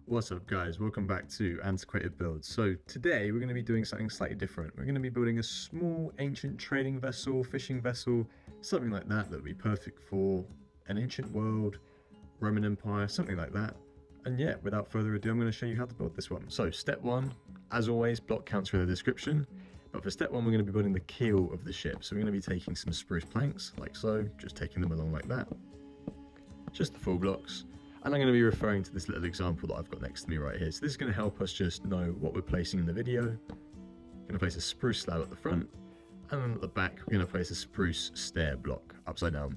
What's up guys, welcome back to Antiquated Builds. So today we're going to be doing something slightly different. We're going to be building a small ancient trading vessel, fishing vessel, something like that would be perfect for an ancient world, Roman Empire, something like that. And yeah, without further ado, I'm going to show you how to build this one. So step one, as always, block counts are in the description. But for step one, we're going to be building the keel of the ship. So we're going to be taking some spruce planks, like so, just taking them along like that. Just the full blocks. And I'm going to be referring to this little example that I've got next to me right here. So this is going to help us just know what we're placing in the video. I'm going to place a spruce slab at the front, and then at the back we're going to place a spruce stair block upside down.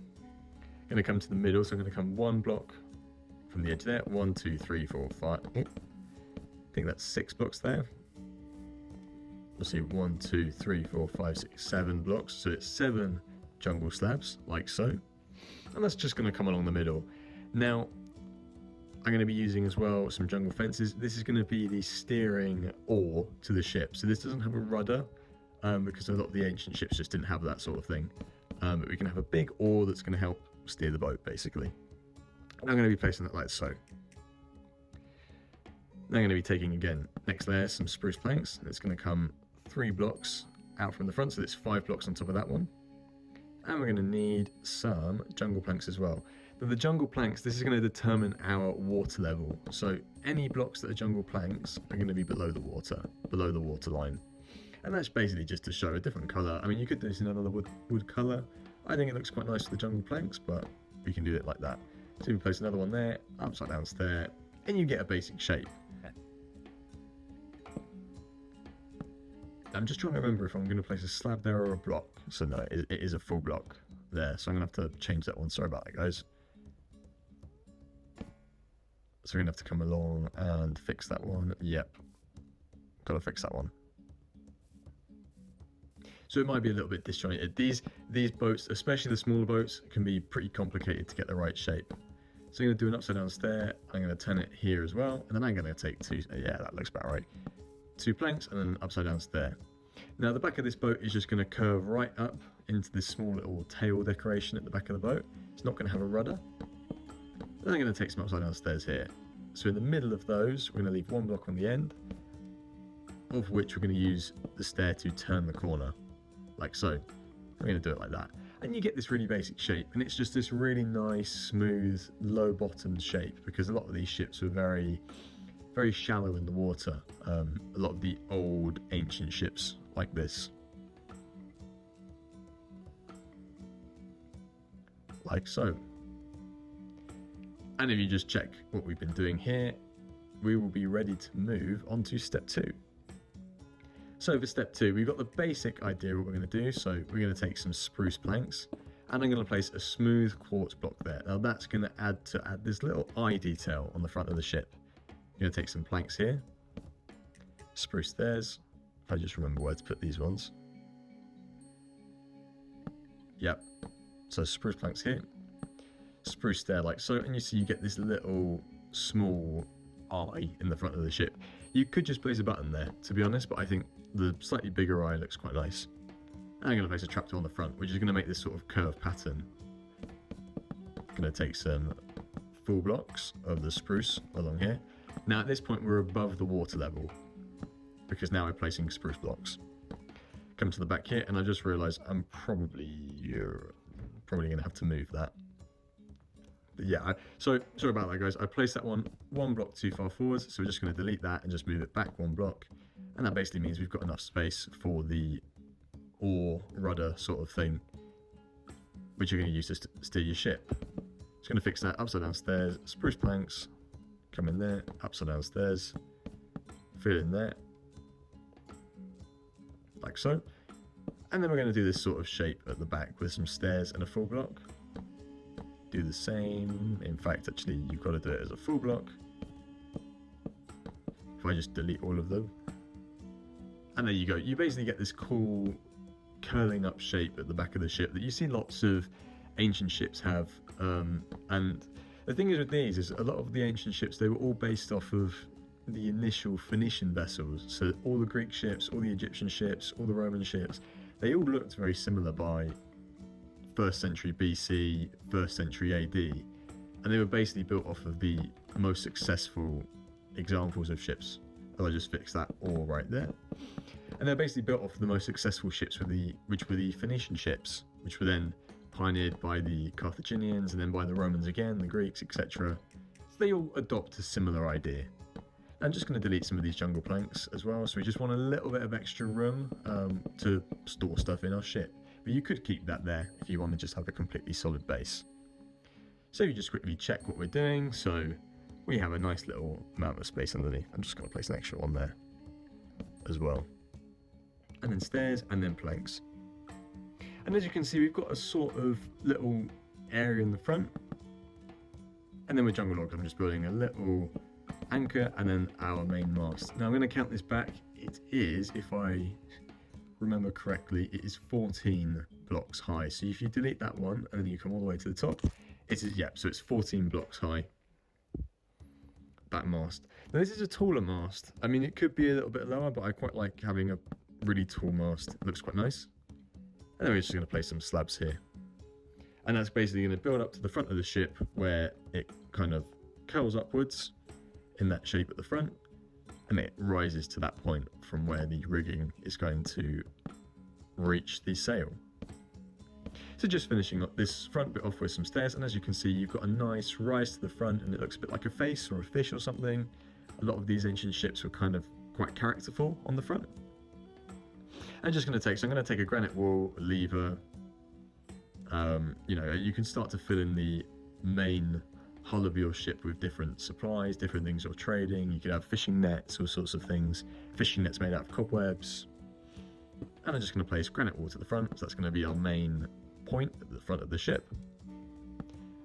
I'm going to come to the middle, so I'm going to come one block from the edge there. 1, 2, 3, 4, 5. I think that's 6 blocks there. We'll see 1, 2, 3, 4, 5, 6, 7 blocks. So it's 7 jungle slabs, like so. And that's just going to come along the middle. Now, I'm going to be using as well some jungle fences. This is going to be the steering oar to the ship. So this doesn't have a rudder because a lot of the ancient ships just didn't have that sort of thing. But we can have a big oar that's going to help steer the boat, basically. And I'm going to be placing that like so. Now I'm going to be taking, again, next layer, some spruce planks. It's going to come 3 blocks out from the front. So there's 5 blocks on top of that one. And we're going to need some jungle planks as well. But the jungle planks, this is going to determine our water level. So any blocks that are jungle planks are going to be below the water line. And that's basically just to show a different colour. I mean, you could do this in another wood colour. I think it looks quite nice with the jungle planks, but we can do it like that. So we place another one there, upside down stair, and you get a basic shape. I'm just trying to remember if I'm going to place a slab there or a block. So no, it is a full block there. So I'm going to have to change that one. Sorry about that, guys. So we're going to have to come along and fix that one. Yep. Got to fix that one. So it might be a little bit disjointed. These boats, especially the smaller boats, can be pretty complicated to get the right shape. So I'm going to do an upside down stair. I'm going to turn it here as well. And then I'm going to take 2, yeah, that looks about right. 2 planks and then an upside down stair. Now the back of this boat is just going to curve right up into this small little tail decoration at the back of the boat. It's not going to have a rudder. Then I'm going to take some upside down stairs here. So in the middle of those, we're going to leave 1 block on the end, of which we're going to use the stair to turn the corner, like so. We're going to do it like that. And you get this really basic shape, and it's just this really nice, smooth, low-bottomed shape, because a lot of these ships were very shallow in the water. A lot of the old ancient ships like this. Like so. And if you just check what we've been doing here, we will be ready to move on to step 2. So for step 2, we've got the basic idea of what we're going to do. So we're going to take some spruce planks, and I'm going to place a smooth quartz block there. Now that's going to add this little eye detail on the front of the ship. I'm going to take some planks here, spruce stairs, if I just remember where to put these ones. Yep, so spruce planks here, spruce stair like so, and you see you get this little small eye in the front of the ship. You could just place a button there, to be honest, but I think the slightly bigger eye looks quite nice. And I'm going to place a trapdoor on the front, which is going to make this sort of curved pattern. I'm going to take some full blocks of the spruce along here. Now at this point we're above the water level, because now we're placing spruce blocks. Come to the back here, and I just realised I'm probably going to have to move that. But yeah, so sorry about that, guys. I placed that one block too far forwards, so we're just going to delete that and just move it back 1 block. And that basically means we've got enough space for the oar rudder sort of thing, which you're going to use to steer your ship. Just going to fix that. Upside down stairs, spruce planks, come in there, upside down stairs, fill in there, like so. And then we're going to do this sort of shape at the back with some stairs and a full block. Do the same. In fact, actually, you've got to do it as a full block. If I just delete all of them. And there you go. You basically get this cool curling up shape at the back of the ship that you see lots of ancient ships have. And the thing is with these is a lot of the ancient ships, they were all based off of the initial Phoenician vessels. So all the Greek ships, all the Egyptian ships, all the Roman ships, they all looked very similar by 1st century BC, 1st century AD. And they were basically built off of the most successful examples of ships. I'll just fix that all right there. And they're basically built off the most successful ships, which were the Phoenician ships, which were then pioneered by the Carthaginians and then by the Romans again, the Greeks, etc. So they all adopt a similar idea. I'm just going to delete some of these jungle planks as well, so we just want a little bit of extra room to store stuff in our ship. But you could keep that there if you want to just have a completely solid base. So you just quickly check what we're doing. So we have a nice little amount of space underneath. I'm just going to place an extra one there as well. And then stairs and then planks. And as you can see, we've got a sort of little area in the front. And then with jungle logs, I'm just building a little anchor and then our main mast. Now I'm going to count this back. It is, if I remember correctly, it is 14 blocks high. So if you delete that one and then you come all the way to the top, it is, so it's 14 blocks high, that mast. Now this is a taller mast. I mean, it could be a little bit lower, but I quite like having a really tall mast. It looks quite nice. And then we're just going to place some slabs here. And that's basically going to build up to the front of the ship where it kind of curls upwards in that shape at the front, and it rises to that point from where the rigging is going to reach the sail. So just finishing up this front bit off with some stairs, and as you can see, you've got a nice rise to the front, and it looks a bit like a face or a fish or something. A lot of these ancient ships were kind of quite characterful on the front. I'm just going to take a granite wall, a lever. You can start to fill in the main hull of your ship with different supplies, different things you're trading. You could have fishing nets, all sorts of things. Fishing nets made out of cobwebs. And I'm just going to place granite wall to the front, so that's going to be our main point at the front of the ship.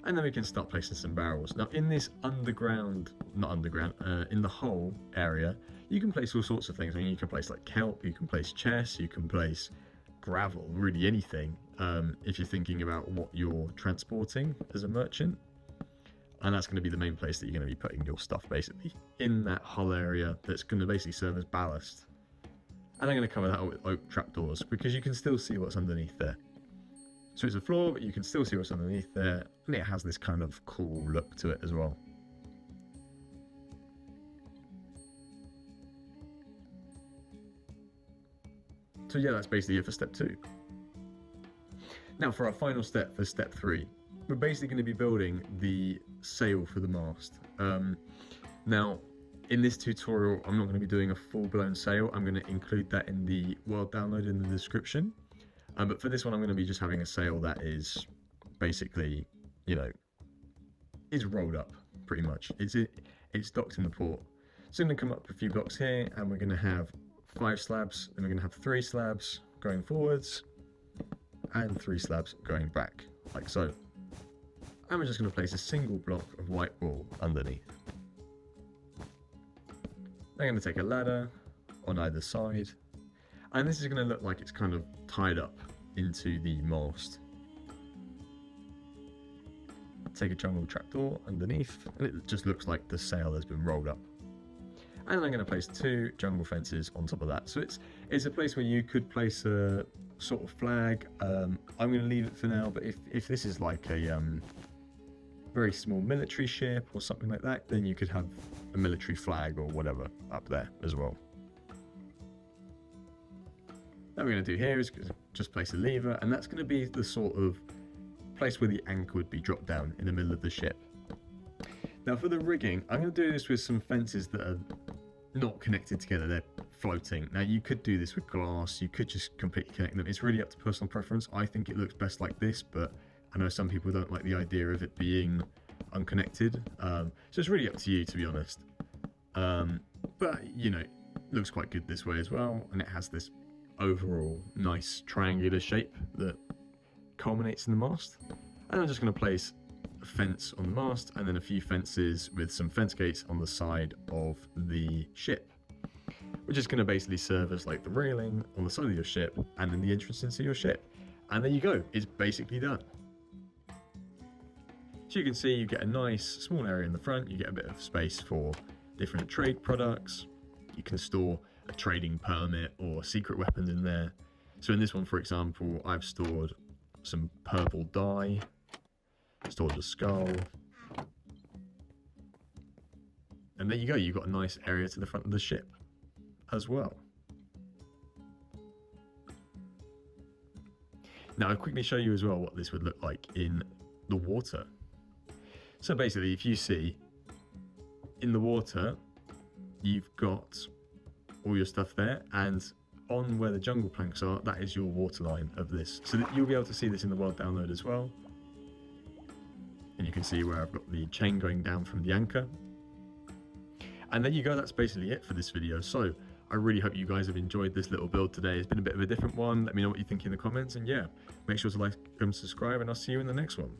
And then we can start placing some barrels. Now in this in the hull area, you can place all sorts of things. I mean, you can place like kelp, you can place chess, you can place gravel, really anything, if you're thinking about what you're transporting as a merchant. And that's going to be the main place that you're going to be putting your stuff, basically, in that hull area that's going to basically serve as ballast. And I'm going to cover that with oak trapdoors, because you can still see what's underneath there. So it's a floor, but you can still see what's underneath there, and it has this kind of cool look to it as well. So yeah, that's basically it for step 2. Now for our final step, for step 3, we're basically going to be building the sail for the mast. Now, in this tutorial, I'm not going to be doing a full-blown sail. I'm going to include that in the world download in the description. But for this one, I'm going to be just having a sail that is basically, is rolled up, pretty much. It's docked in the port. So I'm going to come up a few blocks here, and we're going to have 5 slabs, and we're going to have 3 slabs going forwards, and 3 slabs going back, like so. And we're just going to place a single block of white wool underneath. I'm going to take a ladder on either side, and this is going to look like it's kind of tied up into the mast. Take a jungle trapdoor underneath, and it just looks like the sail has been rolled up. And I'm going to place 2 jungle fences on top of that. So it's a place where you could place a sort of flag. I'm going to leave it for now, but if this is like a very small military ship or something like that, then you could have a military flag or whatever up there as well. What we're going to do here is just place a lever, and that's going to be the sort of place where the anchor would be dropped down in the middle of the ship. Now for the rigging, I'm going to do this with some fences that are not connected together, they're floating. Now you could do this with glass, you could just completely connect them. It's really up to personal preference. I think it looks best like this, but I know some people don't like the idea of it being unconnected. So it's really up to you, to be honest. But, it looks quite good this way as well, and it has this overall nice triangular shape that culminates in the mast. And I'm just going to place a fence on the mast, and then a few fences with some fence gates on the side of the ship, which is going to basically serve as like the railing on the side of your ship and then the entrance into your ship. And there you go, it's basically done. So you can see you get a nice small area in the front, you get a bit of space for different trade products, you can store a trading permit or secret weapons in there. So in this one, for example, I've stored some purple dye, stored a skull, a And there you go, you've got a nice area to the front of the ship as well. Now I'll quickly show you as well what this would look like in the water. So basically, if you see in the water, you've got all your stuff there, and on where the jungle planks are, that is your water line of this. So that you'll be able to see this in the world download as well. And you can see where I've got the chain going down from the anchor. And there you go, that's basically it for this video. So I really hope you guys have enjoyed this little build today. It's been a bit of a different one. Let me know what you think in the comments, and yeah, make sure to like and subscribe, and I'll see you in the next one.